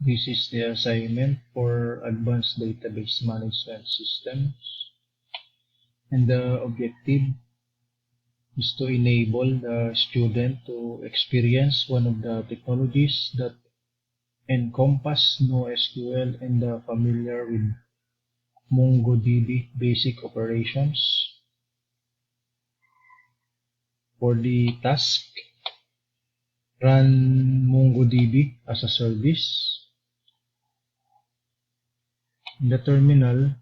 This is the assignment for Advanced Database Management Systems. And the objective is to enable the student to experience one of the technologies that encompass NoSQL and familiar with mongDB basic operations. For the task, run mongDB as a service. In the terminal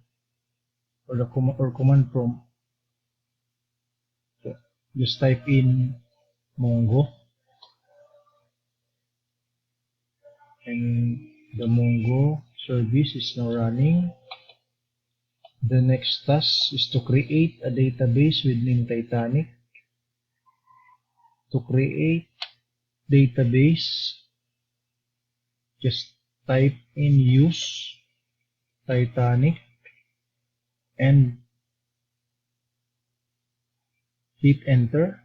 or the command prompt, just type in mongo, and the mongo service is now running. The next task is to create a database with name Titanic. To create database, just type in use Titanic and hit enter,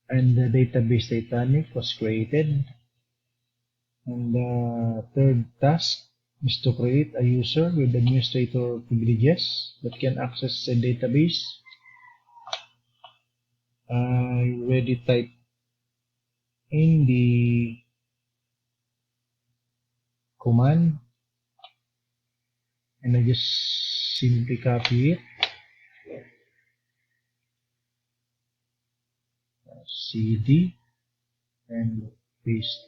and the database Titanic was created. And the third task is to create a user with administrator privileges that can access the database. I already typed in the command, and I just simply copy it, cd, and paste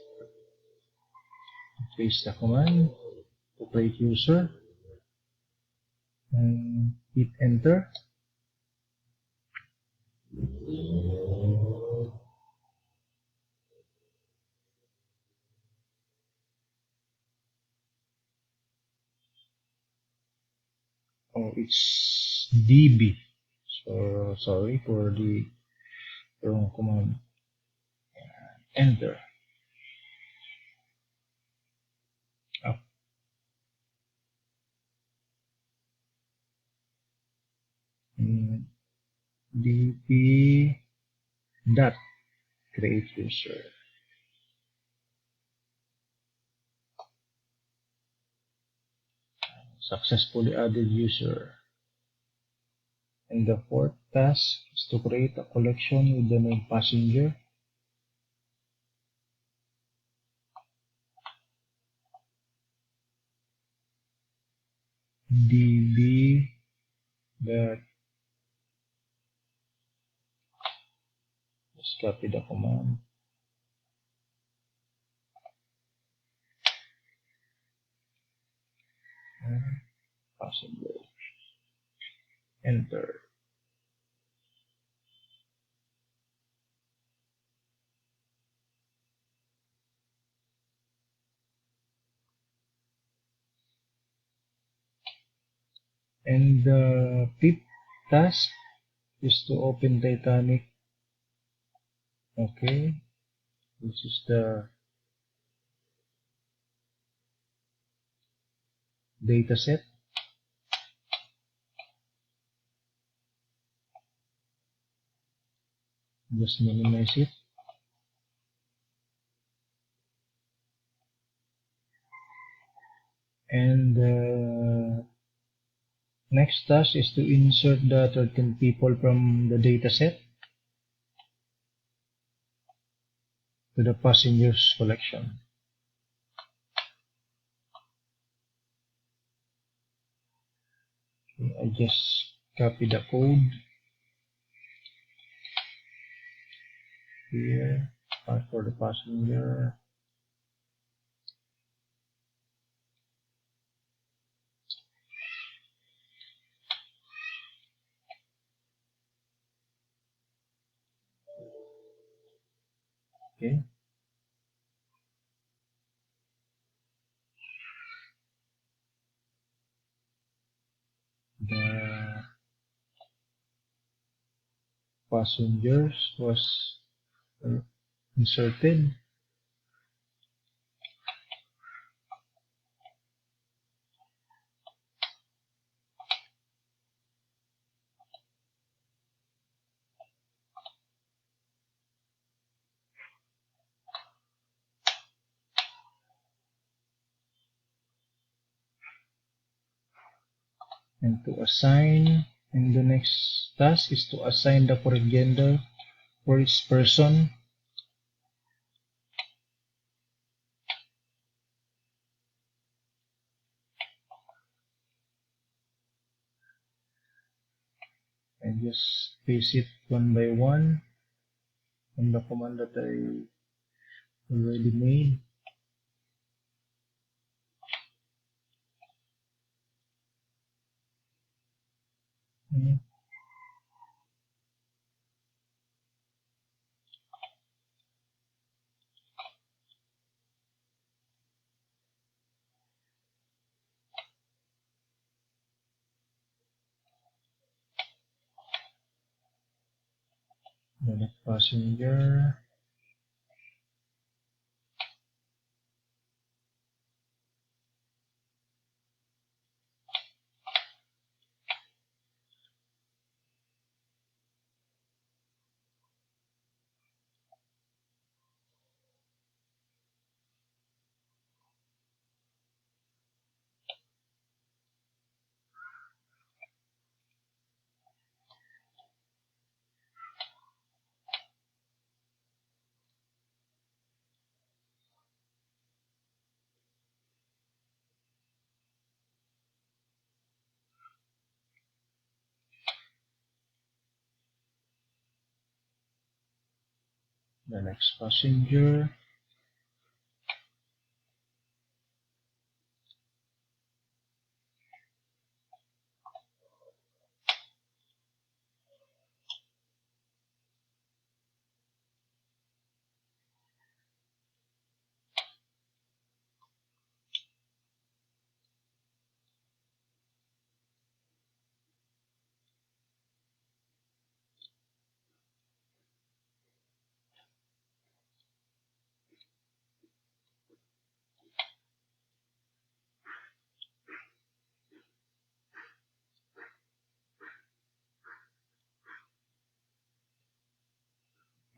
the command to create user, and hit enter. Oh, it's db, so sorry for the wrong command. Enter. Up. db dot create user. Successfully added user. And the fourth task is to create a collection with the name passenger. db dot, just copy the command, passenger, enter. And the fifth task is to open Titanic. Okay, this is the dataset. Just minimize it. And the next task is to insert the 13 people from the dataset to the passengers collection. Okay, I just copy the code here, for the passenger. Okay. The passengers was inserted. And to assign, and the next task is to assign the correct gender for each person. And just paste it one by one on the command that I already made. The next passenger. The next passenger.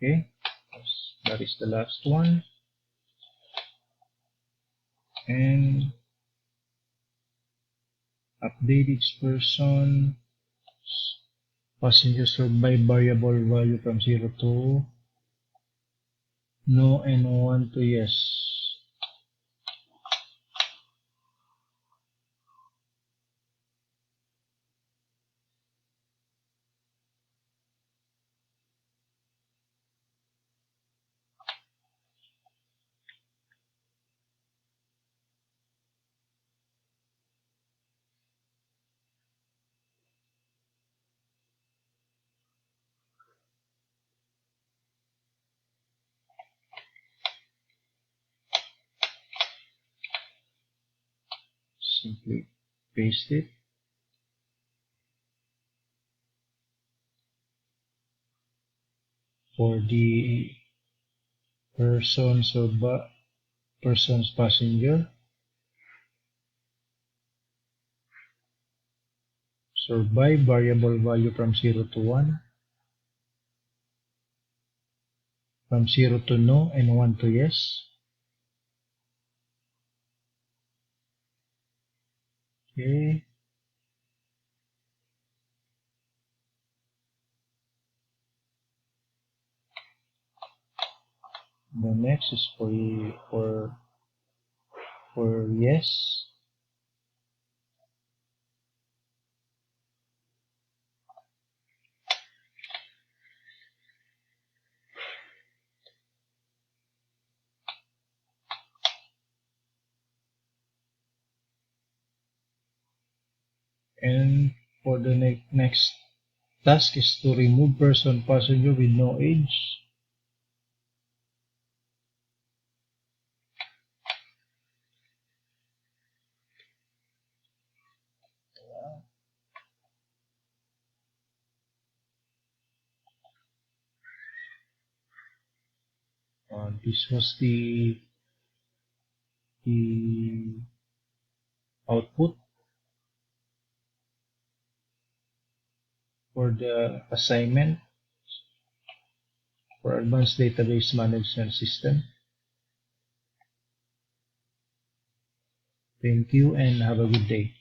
Okay, that is the last one. And update each person. Passenger by variable value from 0 to no and 1 to yes. Simply paste it. For the person's passenger, by variable value from 0 to 1, from 0 to no and 1 to yes. Okay. The next is for yes. And for the next task is to remove passenger with no age. This was the output for the assignment for Advanced Database Management System. Thank you and have a good day.